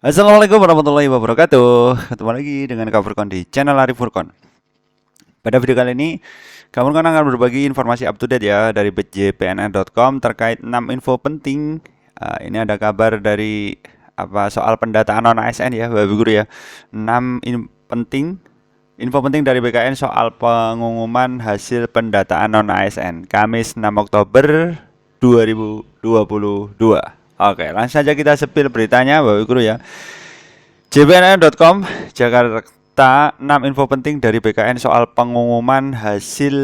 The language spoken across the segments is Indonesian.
Assalamualaikum warahmatullahi wabarakatuh. Ketemu lagi dengan Kak Furkon di channel Arif Furkon. Pada video kali ini, Kak Furkon akan berbagi informasi up to date ya dari bjpnr.com terkait 6 info penting. Ini ada kabar dari soal pendataan non ASN ya, Bapak Guru ya. 6 info penting dari BKN soal pengumuman hasil pendataan non ASN Kamis 6 Oktober 2022. Oke, langsung saja kita sepil beritanya Bapak Guru ya. jpnr.com Jakarta, 6 info penting dari BKN soal pengumuman hasil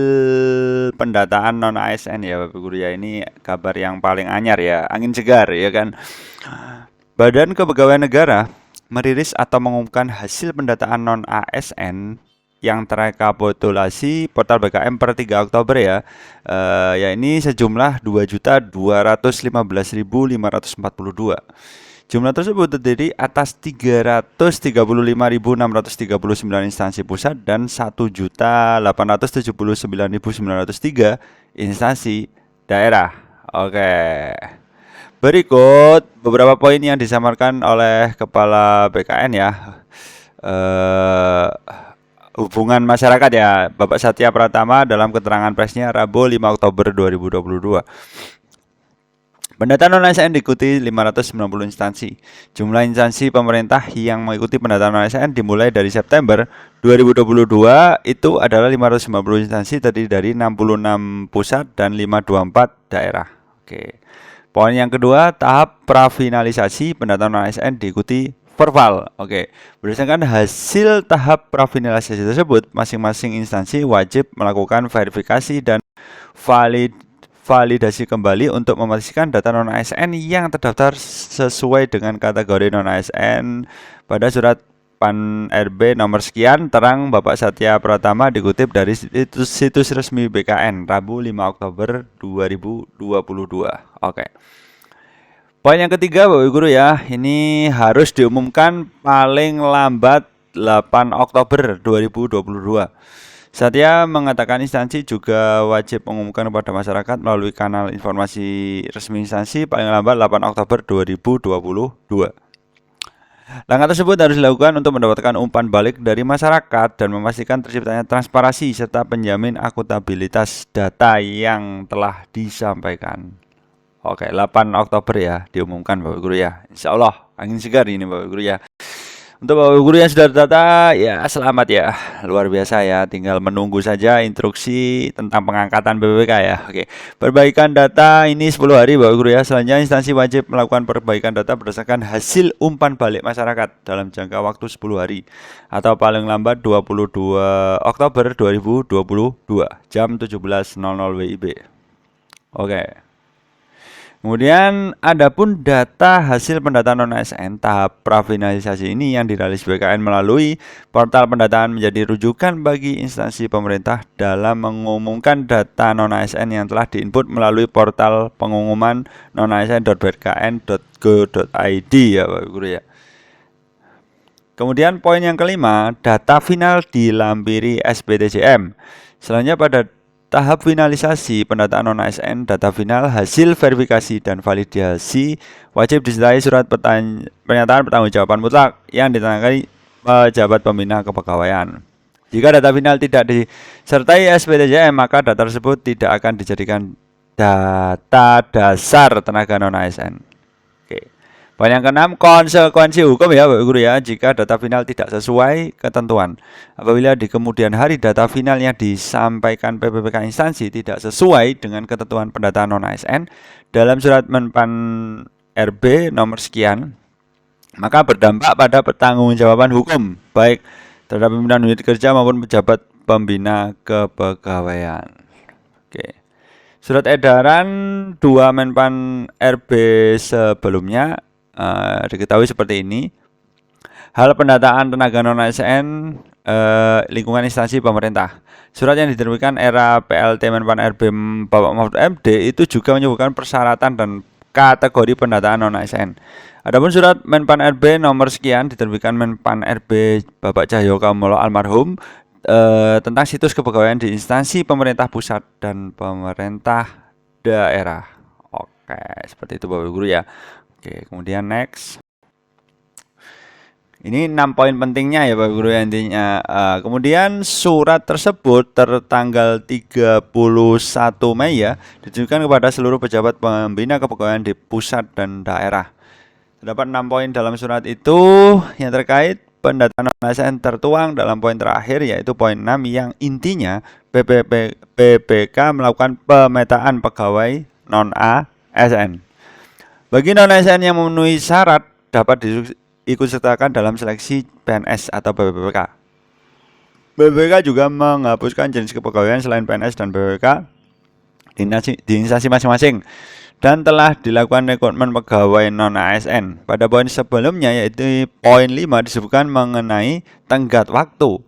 pendataan non ASN ya Bapak Guru ya. Ini kabar yang paling anyar ya, angin segar ya kan. Badan Kepegawaian Negara merilis atau mengumumkan hasil pendataan non ASN yang terrekapitulasi portal BKM per 3 Oktober ya. Ya ini sejumlah 2.215.542. Jumlah tersebut terdiri atas 335.639 instansi pusat dan 1.879.903 instansi daerah. Oke. Berikut beberapa poin yang disampaikan oleh Kepala BKN ya. Hubungan masyarakat ya, Bapak Satya Pratama dalam keterangan persnya Rabu 5 Oktober 2022. Pendataan non ASN diikuti 590 instansi. Jumlah instansi pemerintah yang mengikuti pendataan non ASN dimulai dari September 2022 itu adalah 550 instansi terdiri dari 66 pusat dan 524 daerah. Oke. Poin yang kedua, tahap prafinalisasi pendataan non ASN diikuti verbal. Oke. Berdasarkan hasil tahap prafinalisasi tersebut, masing-masing instansi wajib melakukan verifikasi dan validasi kembali untuk memastikan data non ASN yang terdaftar sesuai dengan kategori non ASN pada surat Pan RB nomor sekian terang Bapak Satya Pratama dikutip dari situs resmi BKN Rabu 5 Oktober 2022. Oke. Poin yang ketiga Bapak Guru ya, ini harus diumumkan paling lambat 8 Oktober 2022. Satya mengatakan instansi juga wajib mengumumkan kepada masyarakat melalui kanal informasi resmi instansi paling lambat 8 Oktober 2022. Langkah tersebut harus dilakukan untuk mendapatkan umpan balik dari masyarakat dan memastikan terciptanya transparansi serta penjamin akuntabilitas data yang telah disampaikan. Oke, 8 Oktober ya diumumkan Bapak Guru ya. Insya Allah angin segar ini Bapak Guru ya. Untuk Bapak Guru yang sudah terdata ya selamat ya. Luar biasa ya, tinggal menunggu saja instruksi tentang pengangkatan BPK ya. Oke. Perbaikan data ini 10 hari Bapak Guru ya. Selanjutnya instansi wajib melakukan perbaikan data berdasarkan hasil umpan balik masyarakat dalam jangka waktu 10 hari atau paling lambat 22 Oktober 2022 jam 17.00 WIB. Oke. Kemudian adapun data hasil pendataan non ASN tahap prafinalisasi ini yang dirilis BKN melalui portal pendataan menjadi rujukan bagi instansi pemerintah dalam mengumumkan data non ASN yang telah diinput melalui portal pengumuman nonasn.bkn.go.id ya Bapak Guru ya. Kemudian poin yang kelima, data final dilampiri SPTJM. Selanjutnya pada tahap finalisasi pendataan non ASN, data final, hasil verifikasi dan validasi wajib disertai surat pernyataan pertanggungjawaban mutlak yang ditangani pejabat pembina kepegawaian. Jika data final tidak disertai SPTJM, maka data tersebut tidak akan dijadikan data dasar tenaga non ASN. Oke. Poin yang keenam, konsekuensi hukum ya Bapak Guru ya jika data final tidak sesuai ketentuan. Apabila di kemudian hari data final yang disampaikan PPPK instansi tidak sesuai dengan ketentuan pendataan non ASN dalam surat Menpan RB nomor sekian, maka berdampak pada pertanggungjawaban hukum baik terhadap pimpinan unit kerja maupun pejabat pembina kepegawaian. Oke. Surat edaran 2 Menpan RB sebelumnya diketahui seperti ini. Hal pendataan tenaga non ASN lingkungan instansi pemerintah. Surat yang diterbitkan era PLT Menpan RB Bapak Mahfud MD itu juga menyebutkan persyaratan dan kategori pendataan non ASN. Adapun surat Menpan RB nomor sekian diterbitkan Menpan RB Bapak Cahyo Kamolo almarhum tentang situs kepegawaian di instansi pemerintah pusat dan pemerintah daerah. Oke, seperti itu Bapak Guru ya. Oke, kemudian next. Ini 6 poin pentingnya ya Bapak Guru ya intinya. Kemudian surat tersebut tertanggal 31 Mei ya ditujukan kepada seluruh pejabat pembina kepegawaian di pusat dan daerah. Terdapat 6 poin dalam surat itu yang terkait pendataan non-ASN tertuang dalam poin terakhir yaitu poin 6 yang intinya BPK melakukan pemetaan pegawai non-ASN. Bagi non-ASN yang memenuhi syarat dapat ikut sertakan dalam seleksi PNS atau BPK. BPK juga menghapuskan jenis kepegawaian selain PNS dan BPK di instansi masing-masing dan telah dilakukan rekrutmen pegawai non-ASN. Pada poin sebelumnya yaitu poin 5 disebutkan mengenai tenggat waktu.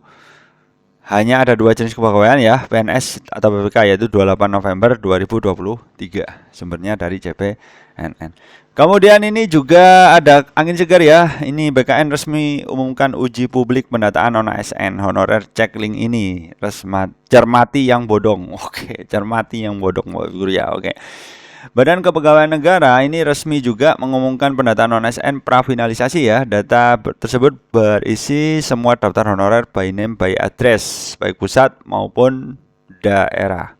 Hanya ada 2 jenis kepegawaian ya, PNS atau BPK yaitu 28 November 2023. Sumbernya dari CPNN. Kemudian ini juga ada angin segar ya. Ini BKN resmi umumkan uji publik pendataan non-ASN honorer cek link ini. Cermati yang bodong. Oke, cermati yang bodong Guru ya. Oke. Badan Kepegawaian Negara ini resmi juga mengumumkan pendataan non-ASN prafinalisasi ya. Data tersebut berisi semua daftar honorer by name by address baik pusat maupun daerah.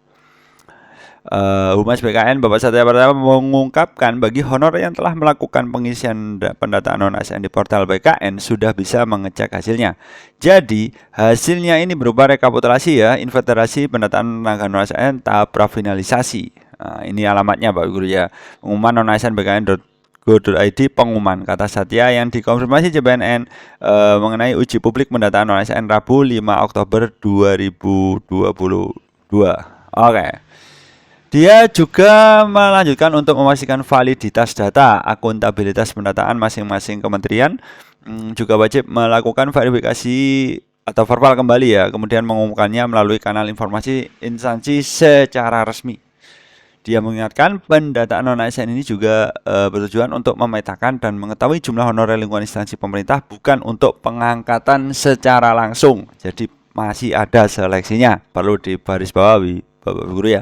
Humas BKN Bapak Satya Pratama mengungkapkan bagi honorer yang telah melakukan pengisian pendataan non-ASN di portal BKN sudah bisa mengecek hasilnya. Jadi hasilnya ini berupa rekapitulasi ya, inventarasi pendataan tenaga non-ASN tahap prafinalisasi. Ini alamatnya Bapak Guru ya. Pengumuman non-ASN BKN.go.id pengumuman kata Satya yang dikonfirmasi CPNN mengenai uji publik pendataan non-ASN Rabu 5 Oktober 2022. Oke. Dia juga melanjutkan untuk memastikan validitas data, akuntabilitas pendataan masing-masing kementerian juga wajib melakukan verifikasi atau verbal kembali ya, kemudian mengumumkannya melalui kanal informasi instansi secara resmi. Dia mengingatkan pendataan non-ASN ini juga bertujuan untuk memetakan dan mengetahui jumlah honorer lingkungan instansi pemerintah, bukan untuk pengangkatan secara langsung. Jadi masih ada seleksinya, perlu digarisbawahi Bapak Guru ya.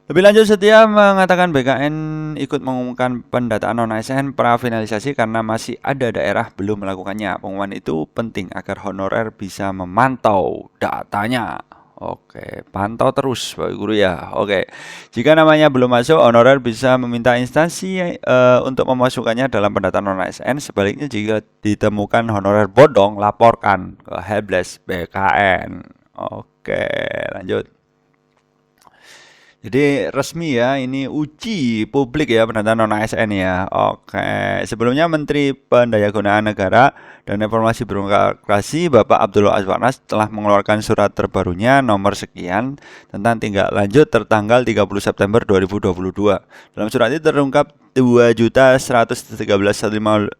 Lebih lanjut, Setia mengatakan BKN ikut mengumumkan pendataan non-ASN prafinalisasi karena masih ada daerah belum melakukannya. Pengumuman itu penting agar honorer bisa memantau datanya. Oke, pantau terus Bapak Guru ya. Oke, jika namanya belum masuk, honorer bisa meminta instansi untuk memasukkannya dalam pendataan non-ASN. Sebaliknya jika ditemukan honorer bodong, laporkan ke Helpdesk BKN. Oke, lanjut. Jadi resmi ya, ini uji publik ya pendataan non-ASN ya. Oke, sebelumnya Menteri Pendayagunaan Negara dan Informasi Birokrasi Bapak Abdullah Azwarnas telah mengeluarkan surat terbarunya nomor sekian tentang tindak lanjut tertanggal 30 September 2022. Dalam surat itu terungkap 2.113.158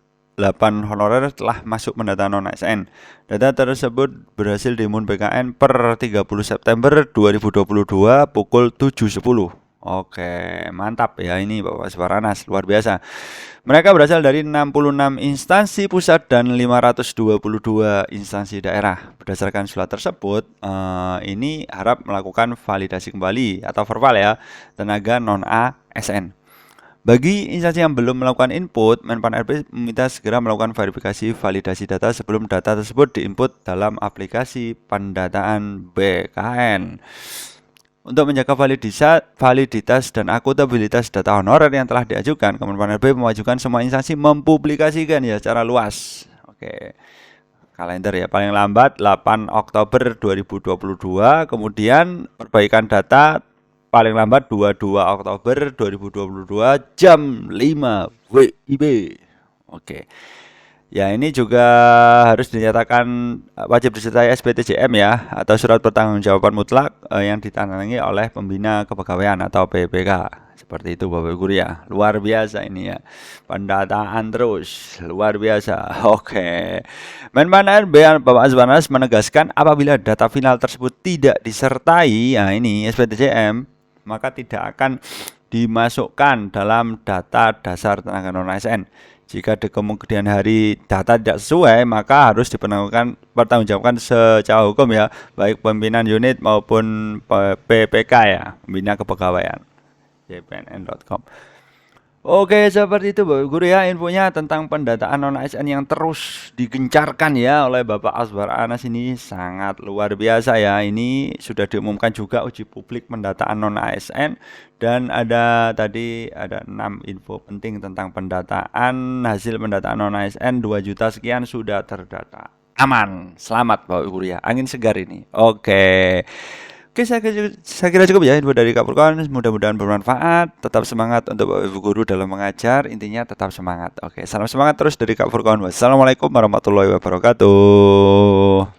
honorer telah masuk pendataan non-ASN. Data tersebut berhasil diimpun BKN per 30 September 2022 pukul 7.10. Oke, mantap ya ini Bapak Azwarnas, luar biasa. Mereka berasal dari 66 instansi pusat dan 522 instansi daerah. Berdasarkan surat tersebut, ini harap melakukan validasi kembali atau verbal ya, tenaga non-ASN. Bagi instansi yang belum melakukan input, Menpan RB meminta segera melakukan verifikasi validasi data sebelum data tersebut diinput dalam aplikasi pendataan BKN. Untuk menjaga validitas dan akuntabilitas data honorer yang telah diajukan, Kemenpan RB memajukan semua instansi mempublikasikan ya secara luas. Oke. Kalender ya, paling lambat 8 Oktober 2022, kemudian perbaikan data paling lambat 22 Oktober 2022 jam 5 WIB. Oke. Ya, ini juga harus dinyatakan wajib disertai SPTJM ya, atau surat pertanggungjawaban mutlak yang ditandatangani oleh pembina kepegawaian atau PPK. Seperti itu Bapak Guru ya. Luar biasa ini ya. Pendataan terus, luar biasa. Oke. Menpan RB Bapak Azwarnas menegaskan apabila data final tersebut tidak disertai, nah ini SPTJM, maka tidak akan dimasukkan dalam data dasar tenaga non-ASN. Jika di kemudian hari data tidak sesuai, maka harus dipertanggungjawabkan secara hukum ya, baik pimpinan unit maupun PPK ya, pembina kepegawaian. cpnn.com. Oke, seperti itu Bapak Guru ya infonya tentang pendataan non ASN yang terus digencarkan ya oleh Bapak Aswar Anas ini sangat luar biasa ya. Ini sudah diumumkan juga uji publik pendataan non ASN dan ada 6 info penting tentang pendataan. Hasil pendataan non ASN 2 juta sekian sudah terdata. Aman, selamat Bapak Guru ya. Angin segar ini. Oke. Oke, saya kira cukup ya info dari Kak Furkon. Mudah-mudahan bermanfaat. Tetap semangat untuk Bapak Ibu Guru dalam mengajar. Intinya tetap semangat. Oke, salam semangat terus dari Kak Furkon. Wassalamualaikum warahmatullahi wabarakatuh.